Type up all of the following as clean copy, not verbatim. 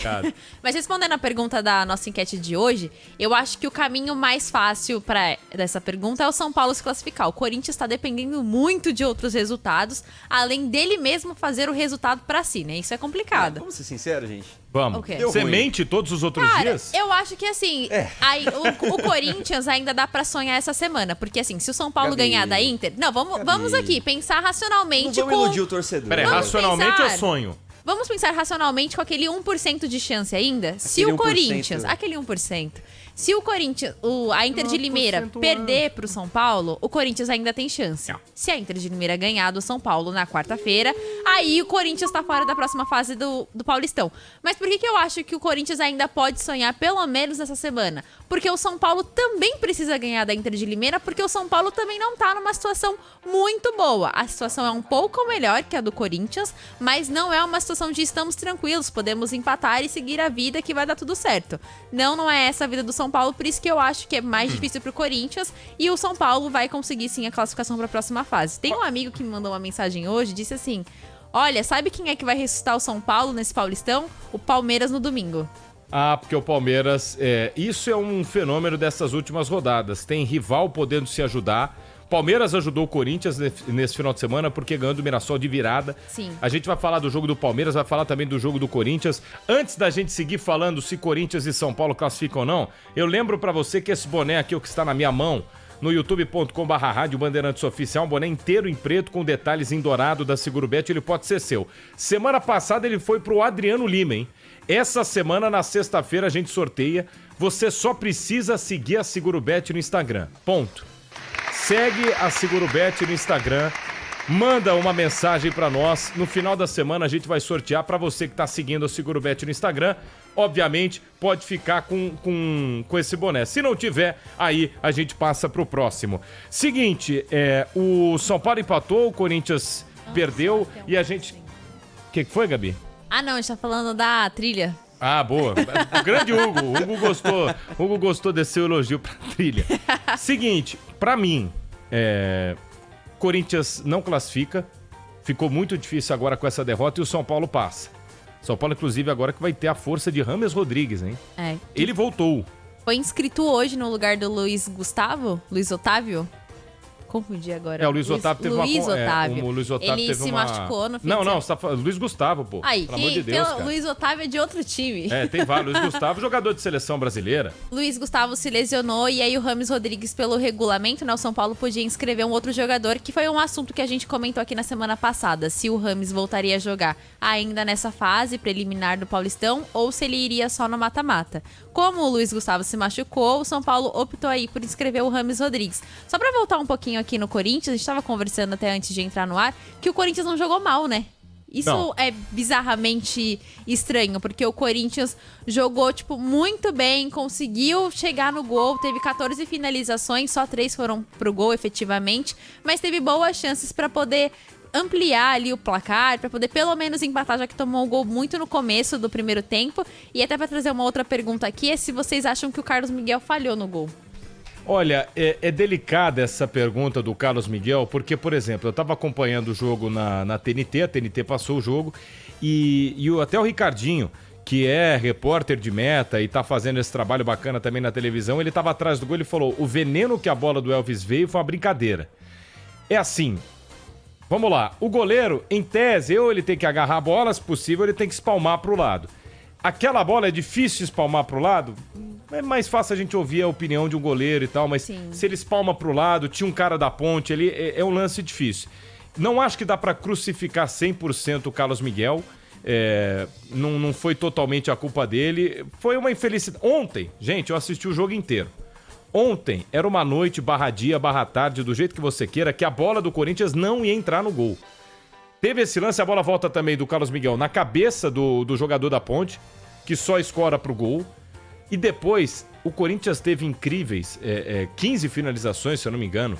Cara. Mas respondendo a pergunta da nossa enquete de hoje, eu acho que o caminho mais fácil dessa pergunta é o São Paulo se classificar. O Corinthians está dependendo muito de outros resultados, além dele mesmo fazer o resultado pra si, né? Isso é complicado. Vamos ser sinceros, gente. Vamos. O quê? Deu Você ruim. mente todos os outros Cara, dias? eu acho que assim, aí, o Corinthians ainda dá pra sonhar essa semana. Porque assim, se o São Paulo Gabi. ganhar da Inter... Não, vamos aqui, pensar Não racionalmente vamos iludir o torcedor. Peraí, Vamos racionalmente pensar. eu sonho. Vamos pensar racionalmente com aquele 1% de chance ainda? Se Aquele o 1%. Corinthians... Aquele 1%. Se o Corinthians... a Inter de Limeira perder pro São Paulo, o Corinthians ainda tem chance. Se a Inter de Limeira ganhar do São Paulo na quarta-feira, aí o Corinthians tá fora da próxima fase do Paulistão. Mas por que eu acho que o Corinthians ainda pode sonhar pelo menos nessa semana? Porque o São Paulo também precisa ganhar da Inter de Limeira, porque o São Paulo também não tá numa situação muito boa. A situação é um pouco melhor que a do Corinthians, mas não é uma situação de estamos tranquilos, podemos empatar e seguir a vida que vai dar tudo certo. Não é essa a vida do São Paulo, por isso que eu acho que é mais difícil pro Corinthians e o São Paulo vai conseguir sim a classificação para a próxima fase. Tem um amigo que me mandou uma mensagem hoje, disse assim: olha, sabe quem é que vai ressuscitar o São Paulo nesse Paulistão? O Palmeiras no domingo. Ah, porque o Palmeiras... isso é um fenômeno dessas últimas rodadas. Tem rival podendo se ajudar. Palmeiras ajudou o Corinthians nesse final de semana porque ganhou do Mirassol de virada. Sim. A gente vai falar do jogo do Palmeiras, vai falar também do jogo do Corinthians. Antes da gente seguir falando se Corinthians e São Paulo classificam ou não, eu lembro pra você que esse boné aqui, o que está na minha mão, no youtube.com/rádio Bandeirantes Oficial, um boné inteiro em preto com detalhes em dourado da Segurobet, ele pode ser seu. Semana passada ele foi pro Adriano Lima, hein? Essa semana, na sexta-feira, a gente sorteia. Você só precisa seguir a Segurobet no Instagram. Ponto. Segue a Segurobet no Instagram, manda uma mensagem pra nós. No final da semana a gente vai sortear pra você que tá seguindo a Segurobet no Instagram. Obviamente, pode ficar com esse boné. Se não tiver, aí a gente passa pro próximo. Seguinte, o São Paulo empatou, o Corinthians perdeu e a gente... O que foi, Gabi? Ah, não, a gente tá falando da trilha. Ah, boa. O grande Hugo. O Hugo gostou desse seu elogio pra trilha. Seguinte, pra mim, Corinthians não classifica. Ficou muito difícil agora com essa derrota e o São Paulo passa. São Paulo, inclusive, agora que vai ter a força de Rames Rodrigues, hein? Ele voltou. Foi inscrito hoje no lugar do Luiz Otávio? Confundi agora. O Luiz Otávio teve Luiz uma... Otávio. O Luiz Otávio ele teve se machucou no fim de Não, semana. você tá falando... Luiz Gustavo, pô. Aí, pelo amor de Deus, cara. Luiz Otávio é de outro time. Tem vários. Luiz Gustavo, jogador de seleção brasileira. Luiz Gustavo se lesionou e aí o Rames Rodrigues, pelo regulamento, né, o São Paulo podia inscrever um outro jogador, que foi um assunto que a gente comentou aqui na semana passada, se o Rames voltaria a jogar ainda nessa fase preliminar do Paulistão ou se ele iria só no mata-mata. Como o Luiz Gustavo se machucou, o São Paulo optou aí por inscrever o Rames Rodrigues. Só pra voltar um pouquinho aqui no Corinthians, a gente tava conversando até antes de entrar no ar, que o Corinthians não jogou mal, né? Isso Não. é bizarramente estranho, porque o Corinthians jogou, muito bem, conseguiu chegar no gol, teve 14 finalizações, só 3 foram pro gol, efetivamente, mas teve boas chances pra poder ampliar ali o placar, pra poder pelo menos empatar, já que tomou um gol muito no começo do primeiro tempo. E até pra trazer uma outra pergunta aqui, é se vocês acham que o Carlos Miguel falhou no gol. Olha, é delicada essa pergunta do Carlos Miguel, porque, por exemplo, eu estava acompanhando o jogo na TNT, a TNT passou o jogo, até o Ricardinho, que é repórter de meta e tá fazendo esse trabalho bacana também na televisão, ele estava atrás do gol e falou: o veneno que a bola do Elvis veio foi uma brincadeira. É assim, vamos lá, o goleiro, em tese, ou ele tem que agarrar a bola, se possível, ele tem que espalmar pro lado. Aquela bola é difícil espalmar pro lado? É mais fácil a gente ouvir a opinião de um goleiro e tal, mas Sim. Se ele espalma pro lado, tinha um cara da ponte ali, é um lance difícil. Não acho que dá pra crucificar 100% o Carlos Miguel, não foi totalmente a culpa dele, foi uma infelicidade. Ontem, gente, eu assisti o jogo inteiro. Ontem era uma noite /dia, /tarde, do jeito que você queira, que a bola do Corinthians não ia entrar no gol. Teve esse lance, a bola volta também do Carlos Miguel na cabeça do jogador da ponte, que só escora pro gol. E depois, o Corinthians teve incríveis 15 finalizações, se eu não me engano.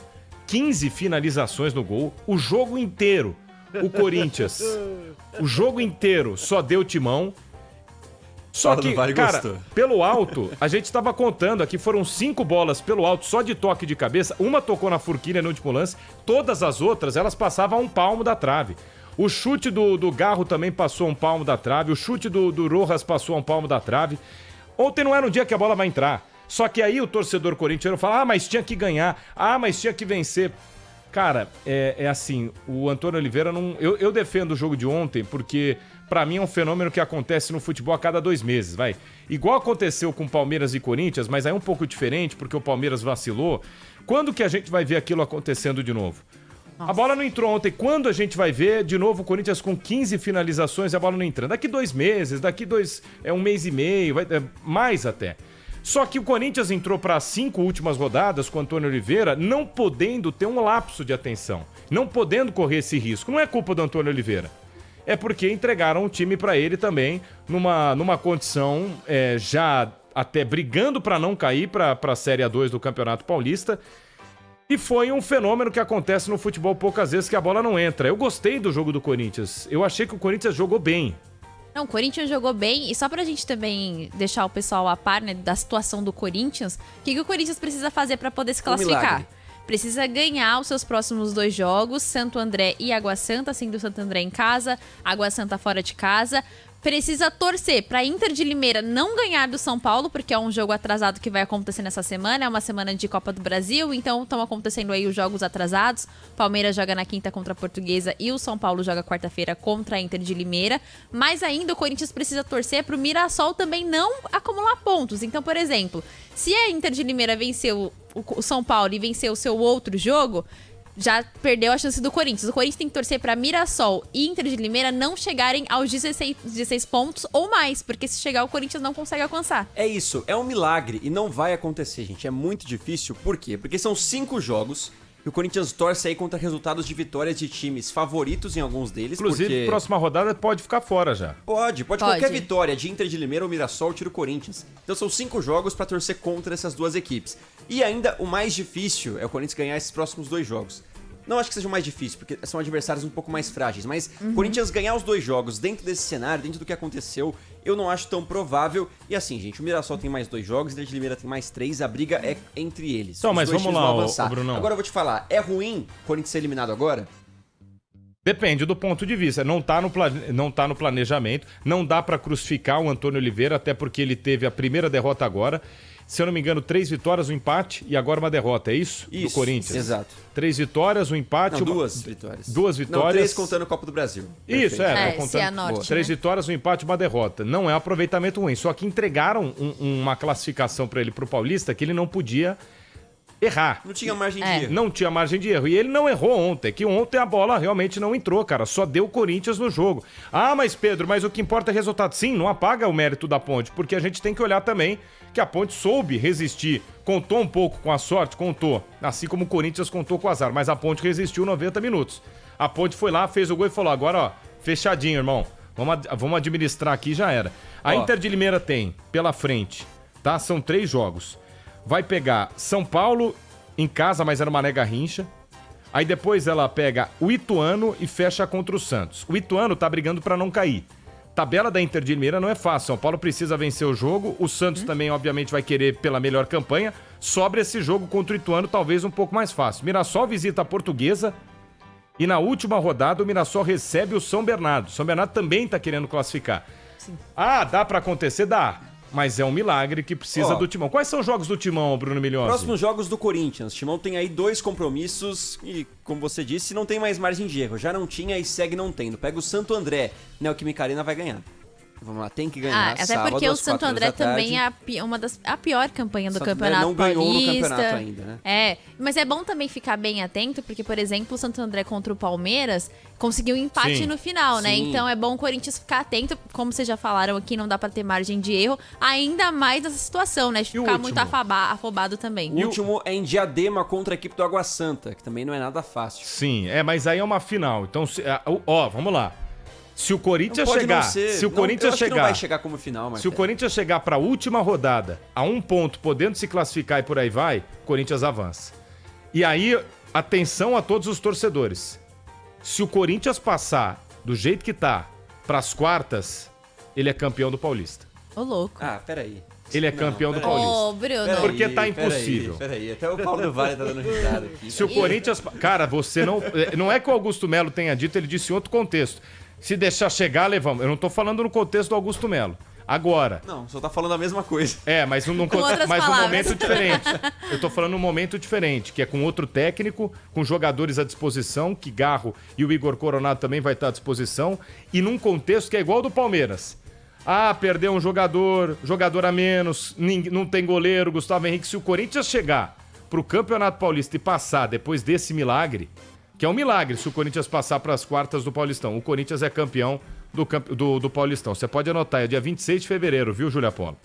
15 finalizações no gol. O jogo inteiro, o Corinthians, o jogo inteiro só deu timão. Só que, cara, pelo alto, a gente tava contando aqui, foram 5 bolas pelo alto, só de toque de cabeça. Uma tocou na forquilha no último lance, todas as outras, elas passavam a um palmo da trave. O chute do Garro também passou um palmo da trave. O chute do Rojas passou um palmo da trave. Ontem não era um dia que a bola vai entrar. Só que aí o torcedor corintiano fala, mas tinha que ganhar. Mas tinha que vencer. Cara, é assim, o Antônio Oliveira não... Eu defendo o jogo de ontem porque, pra mim, é um fenômeno que acontece no futebol a cada 2 meses, vai. Igual aconteceu com Palmeiras e Corinthians, mas aí é um pouco diferente porque o Palmeiras vacilou. Quando que a gente vai ver aquilo acontecendo de novo? Nossa. A bola não entrou ontem. Quando a gente vai ver, de novo, o Corinthians com 15 finalizações e a bola não entrando? Daqui 2 meses, daqui 1 mês e meio, mais até. Só que o Corinthians entrou para as 5 últimas rodadas com o Antônio Oliveira não podendo ter um lapso de atenção, não podendo correr esse risco. Não é culpa do Antônio Oliveira. É porque entregaram o time para ele também numa condição já até brigando para não cair para a Série A2 do Campeonato Paulista. E foi um fenômeno que acontece no futebol poucas vezes que a bola não entra. Eu gostei do jogo do Corinthians. Eu achei que o Corinthians jogou bem. Não, o Corinthians jogou bem, e só pra gente também deixar o pessoal a par, né, da situação do Corinthians, o que o Corinthians precisa fazer pra poder se classificar? Precisa ganhar os seus próximos 2 jogos, Santo André e Água Santa, sendo o Santo André em casa, Água Santa fora de casa. Precisa torcer pra Inter de Limeira não ganhar do São Paulo, porque é um jogo atrasado que vai acontecer nessa semana, é uma semana de Copa do Brasil, então estão acontecendo aí os jogos atrasados. Palmeiras joga na quinta contra a Portuguesa e o São Paulo joga quarta-feira contra a Inter de Limeira. Mas ainda o Corinthians precisa torcer pro Mirassol também não acumular pontos. Então, por exemplo, se a Inter de Limeira venceu o São Paulo e venceu o seu outro jogo, já perdeu a chance do Corinthians. O Corinthians tem que torcer para Mirassol e Inter de Limeira não chegarem aos 16 pontos ou mais, porque se chegar o Corinthians não consegue alcançar. É isso, é um milagre e não vai acontecer, gente. É muito difícil. Por quê? Porque são 5 jogos e o Corinthians torce aí contra resultados de vitórias de times favoritos em alguns deles. Inclusive, próxima rodada pode ficar fora já. Pode. Qualquer vitória de Inter de Limeira ou Mirassol tira o Corinthians. Então são 5 jogos para torcer contra essas 2 equipes. E ainda o mais difícil é o Corinthians ganhar esses próximos 2 jogos. Não acho que seja o mais difícil, porque são adversários um pouco mais frágeis, mas o Corinthians ganhar os 2 jogos dentro desse cenário, dentro do que aconteceu, eu não acho tão provável. E assim, gente, o Mirassol tem mais 2 jogos, o Inter de Limeira tem mais 3, a briga é entre eles. Então, mas vamos lá, Brunão. Agora eu vou te falar, é ruim o Corinthians ser eliminado agora? Depende do ponto de vista. Não tá no planejamento, não dá pra crucificar o Antônio Oliveira, até porque ele teve a primeira derrota agora. Se eu não me engano, 3 vitórias, um empate e agora uma derrota, é isso? Do Corinthians. Exato. 3 vitórias, um empate... Não, 2 vitórias. 2 vitórias. Não, 3 contando a Copa do Brasil. Isso, contando Cianorte, 3 vitórias, um empate e uma derrota. Não é um aproveitamento ruim, só que entregaram uma classificação para ele pro Paulista que ele não podia errar. Não tinha margem de erro. Não tinha margem de erro. E ele não errou ontem, que ontem a bola realmente não entrou, cara. Só deu o Corinthians no jogo. Mas Pedro, mas o que importa é o resultado. Sim, não apaga o mérito da Ponte, porque a gente tem que olhar também que a Ponte soube resistir. Contou um pouco com a sorte? Contou. Assim como o Corinthians contou com o azar. Mas a Ponte resistiu 90 minutos. A Ponte foi lá, fez o gol e falou, agora, ó, fechadinho, irmão. Vamos administrar aqui, já era. A Inter de Limeira tem, pela frente, tá? São 3 jogos. Vai pegar São Paulo em casa, mas era uma Mané Garrincha. Aí depois ela pega o Ituano e fecha contra o Santos. O Ituano tá brigando pra não cair. Tabela da Inter de Limeira não é fácil. São Paulo precisa vencer o jogo. O Santos também, obviamente, vai querer pela melhor campanha. Sobra esse jogo contra o Ituano, talvez um pouco mais fácil. Mirassol visita a Portuguesa. E na última rodada, o Mirassol recebe o São Bernardo. São Bernardo também tá querendo classificar. Sim. Dá pra acontecer? Dá. Mas é um milagre que precisa do Timão. Quais são os jogos do Timão, Bruno Milhões? Próximos jogos do Corinthians. O Timão tem aí 2 compromissos e, como você disse, não tem mais margem de erro. Já não tinha e segue não tendo. Pega o Santo André. Neoquímica Arena vai ganhar. Vamos lá, tem que ganhar. Até sábado, porque o Santo André também é a pior campanha do Santo Campeonato André não Paulista. ganhou no campeonato ainda, né? Mas é bom também ficar bem atento, porque, por exemplo, o Santo André contra o Palmeiras conseguiu um empate no final, né? Então é bom o Corinthians ficar atento, como vocês já falaram aqui, não dá pra ter margem de erro, ainda mais nessa situação, né? De ficar muito afobado também. O último é em Diadema contra a equipe do Água Santa, que também não é nada fácil. Sim, mas aí é uma final. Então, vamos lá. Se o Corinthians chegar, não vai chegar como final, se o Corinthians chegar para a última rodada a 1 ponto, podendo se classificar e por aí vai, o Corinthians avança. E aí, atenção a todos os torcedores. Se o Corinthians passar do jeito que tá para as quartas, ele é campeão do Paulista. Ô, louco. Peraí. ele é campeão do Paulista. Ô, Bruno. Porque tá impossível. Peraí, até o Paulo do Vale tá dando risada aqui. Se o Corinthians... Cara, você não... Não é que o Augusto Melo tenha dito, ele disse em outro contexto. Se deixar chegar, levamos. Eu não tô falando no contexto do Augusto Melo. Agora... Não, só tá falando a mesma coisa. Mas num momento diferente. Eu tô falando num momento diferente, que é com outro técnico, com jogadores à disposição, que Garro e o Igor Coronado também vai estar à disposição, e num contexto que é igual ao do Palmeiras. Perdeu um jogador a menos, não tem goleiro, Gustavo Henrique. Se o Corinthians chegar pro Campeonato Paulista e passar depois desse milagre, que é um milagre se o Corinthians passar para as quartas do Paulistão, o Corinthians é campeão do Paulistão. Você pode anotar, é dia 26 de fevereiro, viu, Júlia Polo?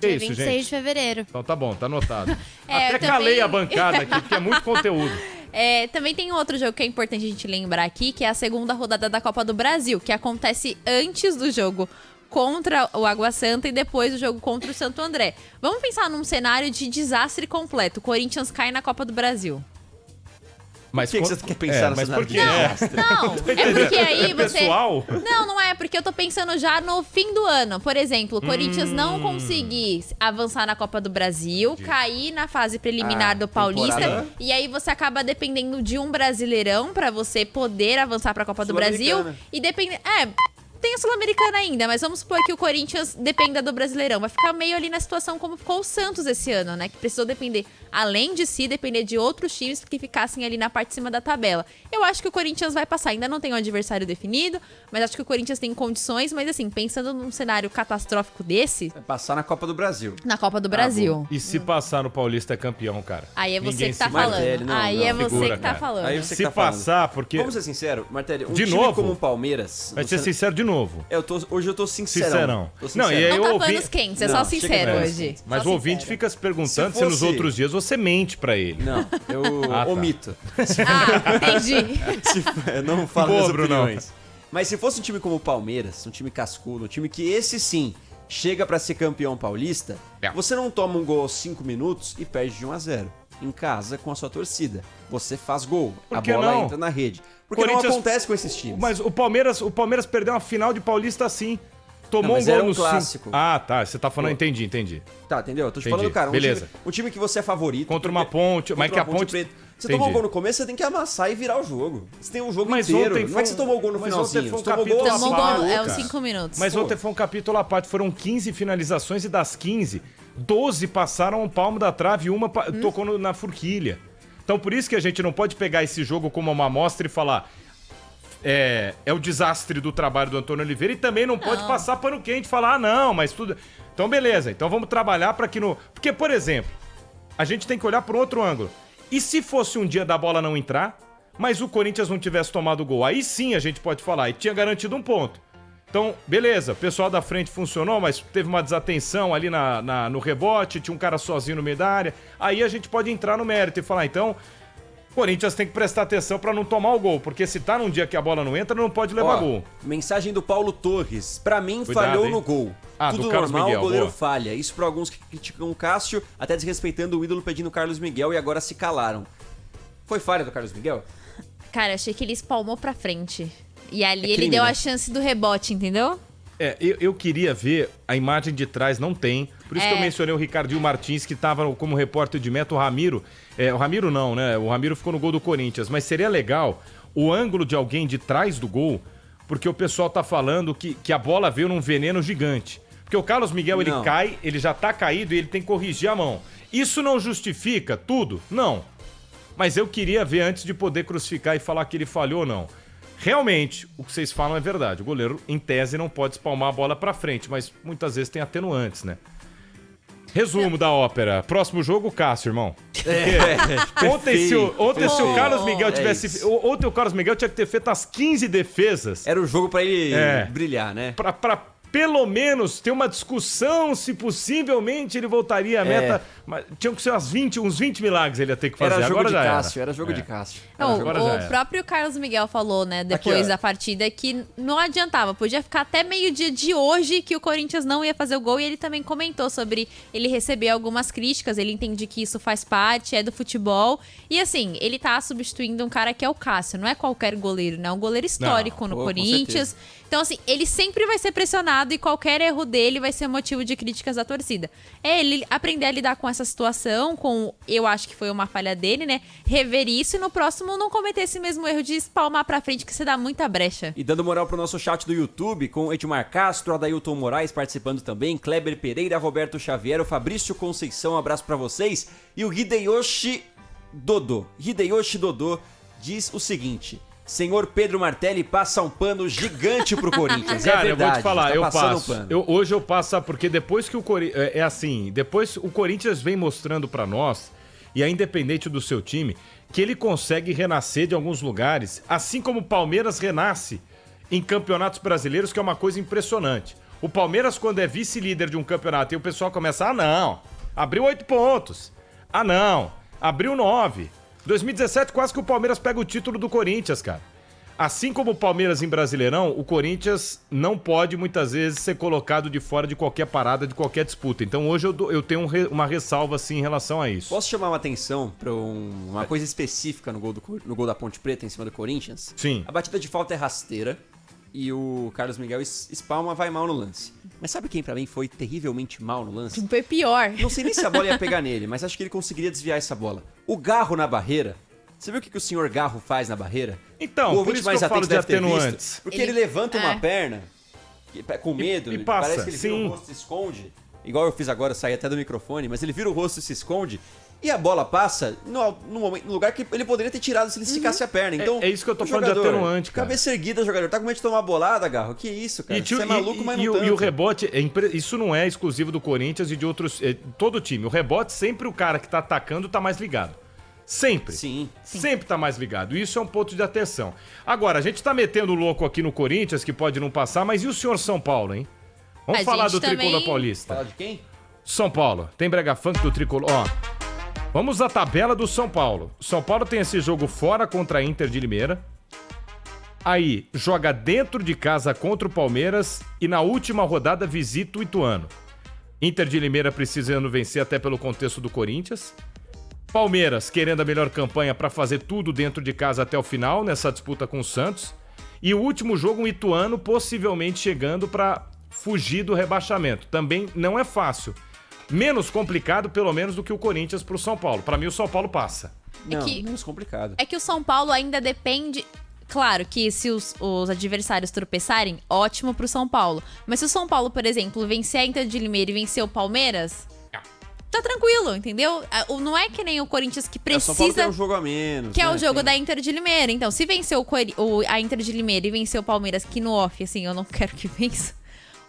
Dia isso, 26 gente? de fevereiro. Então tá bom, tá anotado. Eu Até calei também- a bancada aqui, porque é muito conteúdo. Também tem outro jogo que é importante a gente lembrar aqui, que é a segunda rodada da Copa do Brasil, que acontece antes do jogo contra o Água Santa e depois do jogo contra o Santo André. Vamos pensar num cenário de desastre completo. O Corinthians cai na Copa do Brasil. Mas Por que você quer pensar no mas cenário por de quê? desastre? Não, é porque aí É você... pessoal? Não é, porque eu tô pensando já no fim do ano. Por exemplo, o Corinthians não conseguir avançar na Copa do Brasil, cair na fase preliminar do Paulista, temporada. e aí você acaba dependendo de um Brasileirão pra você poder avançar pra Copa do Brasil. Sul-Americana. E depende... tem a Sul-Americana ainda, mas vamos supor que o Corinthians dependa do Brasileirão. Vai ficar meio ali na situação como ficou o Santos esse ano, né? Que precisou depender, além de si, depender de outros times que ficassem ali na parte de cima da tabela. Eu acho que o Corinthians vai passar. Ainda não tem um adversário definido, mas acho que o Corinthians tem condições. Mas assim, pensando num cenário catastrófico desse, Vai passar na Copa do Brasil. na Copa do Brasil. E se passar no Paulista é campeão, cara? Aí é você Ninguém que tá se falando. Martelli, não, Aí não, é você figura, que tá cara. falando. Aí você Se que tá falando. passar, porque... Vamos ser sinceros, Martelli, um De time novo? como o Palmeiras... Vai ser sincero de novo. Hoje eu tô sincerão. Sincerão. Tô Não, sincero. e aí Não tá eu ouvi- panos quentes, é Não, só chega sincero dessa. hoje. Mas Só o ouvinte sincero. fica se perguntando Se se nos fosse- outros dias você mente pra ele. Não, eu Ah, tá. omito. Entendi. Eu não falo Boa, das Brunão. opiniões. Mas se fosse um time como o Palmeiras, um time cascudo, um time que esse sim chega pra ser campeão paulista, você não toma um gol aos 5 minutos e perde de 1-0. Em casa, com a sua torcida. Você faz gol, Por a que bola não? entra na rede. Porque Corinthians- não acontece com esses times. Mas o Palmeiras perdeu uma final de Paulista assim. Tomou Não, mas um gol era um no clássico. Tá. Você tá falando, Pô. entendi. Tá, entendeu? Eu tô te Entendi. falando, cara, Beleza. um time que você é favorito. Contra uma ponte, mas contra que a uma ponte... preta. Você Entendi. tomou um gol no começo, você tem que amassar e virar o jogo. Você tem um jogo Mas inteiro. ontem Não foi é que você tomou o gol no mas finalzinho. ontem foi um Você tomou capítulo gol Tomou à assim, gol, parte, é uns cara. 5 minutos. Mas ontem foi um capítulo à parte. Foram 15 finalizações e das 15, 12 passaram um palmo da trave e uma tocou na forquilha. Então por isso que a gente não pode pegar esse jogo como uma amostra e falar... É o desastre do trabalho do Antônio Oliveira e também não pode passar pano quente e falar, não, mas tudo... Então beleza, então vamos trabalhar para que no... Porque, por exemplo, a gente tem que olhar por outro ângulo. E se fosse um dia da bola não entrar, mas o Corinthians não tivesse tomado o gol? Aí sim a gente pode falar, e tinha garantido um ponto. Então, beleza, o pessoal da frente funcionou, mas teve uma desatenção ali no rebote, tinha um cara sozinho no meio da área. Aí a gente pode entrar no mérito e falar, então... Corinthians tem que prestar atenção pra não tomar o gol, porque se tá num dia que a bola não entra, não pode levar gol. Mensagem do Paulo Torres. Pra mim, Cuidado, falhou hein? no gol. Ah, do Tudo Carlos normal, Miguel, o goleiro boa. falha. Isso pra alguns que criticam o Cássio, até desrespeitando o ídolo pedindo o Carlos Miguel e agora se calaram. Foi falha do Carlos Miguel? Cara, achei que ele espalmou pra frente. E ali ele crime, deu né? a chance do rebote, entendeu? Eu queria ver, a imagem de trás não tem. Por isso que eu mencionei o Ricardinho Martins, que tava como repórter de meta, o Ramiro. O Ramiro não, né? O Ramiro ficou no gol do Corinthians. Mas seria legal o ângulo de alguém de trás do gol, porque o pessoal tá falando que a bola veio num veneno gigante. Porque o Carlos Miguel, ele Não. cai, ele já tá caído e ele tem que corrigir a mão. Isso não justifica tudo? Não. Mas eu queria ver antes de poder crucificar e falar que ele falhou ou não. Realmente, o que vocês falam é verdade. O goleiro, em tese, não pode espalmar a bola pra frente, mas muitas vezes tem atenuantes, né? Resumo da ópera. Próximo jogo, Cássio, irmão. Ontem, se o Carlos Miguel tivesse... isso. Ontem o Carlos Miguel tinha que ter feito as 15 defesas Era o jogo pra ele É. brilhar, né? pra pelo menos ter uma discussão se possivelmente ele voltaria à meta. Mas tinham que ser uns 20 milagres ele ia ter que fazer. Era jogo Agora de já Cássio, era. era jogo de Cássio. Não, agora já o era. próprio Carlos Miguel falou, né, depois Aqui, ó. da partida, que não adiantava. Podia ficar até meio-dia de hoje que o Corinthians não ia fazer o gol. E ele também comentou sobre ele receber algumas críticas. Ele entende que isso faz parte, é do futebol. E assim, ele tá substituindo um cara que é o Cássio. Não é qualquer goleiro, né? É um goleiro histórico no com Corinthians. Então, assim, ele sempre vai ser pressionado campeonato e qualquer erro dele vai ser motivo de críticas da torcida. É ele aprender a lidar com essa situação, eu acho que foi uma falha dele, né? Rever isso e no próximo não cometer esse mesmo erro de espalmar pra frente, que você dá muita brecha. E dando moral pro nosso chat do YouTube, com Edmar Castro, Adailton Moraes participando também, Kleber Pereira, Roberto Xavier, o Fabrício Conceição, um abraço pra vocês. E o Hideyoshi Dodô diz o seguinte: Senhor Pedro Martelli passa um pano gigante pro Corinthians. Cara, é verdade, eu vou te falar, tá eu passando passo. um pano. Hoje eu passo, sabe, porque depois que o Corinthians... É assim, depois o Corinthians vem mostrando pra nós, e é independente do seu time, que ele consegue renascer de alguns lugares, assim como o Palmeiras renasce em campeonatos brasileiros, que é uma coisa impressionante. O Palmeiras, quando é vice-líder de um campeonato, e o pessoal começa, não, abriu 8 pontos. Não, abriu 9. 2017 quase que o Palmeiras pega o título do Corinthians, cara. Assim como o Palmeiras em Brasileirão, o Corinthians não pode muitas vezes ser colocado de fora de qualquer parada, de qualquer disputa. Então hoje eu tenho uma ressalva assim em relação a isso. Posso chamar uma atenção pra uma coisa específica no gol da Ponte Preta em cima do Corinthians? Sim. A batida de falta é rasteira e o Carlos Miguel espalma, vai mal no lance. Mas sabe quem pra mim foi terrivelmente mal no lance? Foi pior. Não sei nem se a bola ia pegar nele, mas acho que ele conseguiria desviar essa bola. O Garro na barreira. Você viu o que o senhor Garro faz na barreira? Então, por isso que eu falo de atenuantes. Porque ele levanta uma perna com medo, e passa, parece que ele vira o rosto e se esconde. Igual eu fiz agora, saí até do microfone, mas ele vira o rosto e se esconde. E a bola passa no lugar que ele poderia ter tirado se ele esticasse a perna. Então, é isso que eu tô falando de atenuante, cara. Cabeça erguida, jogador. Tá com medo de tomar bolada, Garro? Que isso, cara? Você é maluco, mas não tanto. E o rebote, isso não é exclusivo do Corinthians e de outros... todo time. O rebote, sempre o cara que tá atacando tá mais ligado. Sempre. Sim. Sempre tá mais ligado. Isso é um ponto de atenção. Agora, a gente tá metendo louco aqui no Corinthians, que pode não passar, mas e o senhor São Paulo, hein? Vamos falar do Tricolor Paulista. Falar de quem? São Paulo. Tem brega funk do Tricolor. Ó, vamos à tabela do São Paulo. São Paulo tem esse jogo fora contra a Inter de Limeira. Aí, joga dentro de casa contra o Palmeiras e na última rodada visita o Ituano. Inter de Limeira precisando vencer até pelo contexto do Corinthians. Palmeiras querendo a melhor campanha para fazer tudo dentro de casa até o final, nessa disputa com o Santos. E o último jogo, um Ituano possivelmente chegando para fugir do rebaixamento. Também não é fácil. Menos complicado, pelo menos, do que o Corinthians pro São Paulo. Para mim, o São Paulo passa. Não, menos complicado. É que o São Paulo ainda depende... Claro que se os adversários tropeçarem, ótimo pro São Paulo. Mas se o São Paulo, por exemplo, vencer a Inter de Limeira e vencer o Palmeiras... tá tranquilo, entendeu? Não é que nem o Corinthians que precisa... O São Paulo tem um jogo a menos, que é o jogo da Inter de Limeira. Então, se vencer a Inter de Limeira e vencer o Palmeiras, que no off, assim, eu não quero que vença,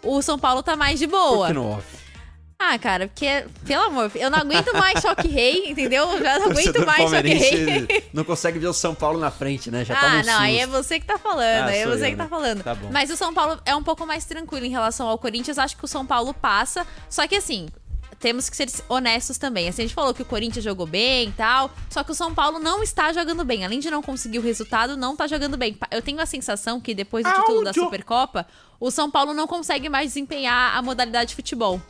o São Paulo tá mais de boa. Por que no off? Ah, cara, porque, pelo amor, eu não aguento mais choque rei, entendeu? Eu já não aguento mais choque rei. Não consegue ver o São Paulo na frente, né? Já toma um susto. Aí é você que tá falando, aí é você que tá falando. Tá bom. Mas o São Paulo é um pouco mais tranquilo em relação ao Corinthians, acho que o São Paulo passa, só que assim... Temos que ser honestos também. Assim, a gente falou que o Corinthians jogou bem e tal, só que o São Paulo não está jogando bem. Além de não conseguir o resultado, não tá jogando bem. Eu tenho a sensação que depois do título da Supercopa, o São Paulo não consegue mais desempenhar a modalidade de futebol.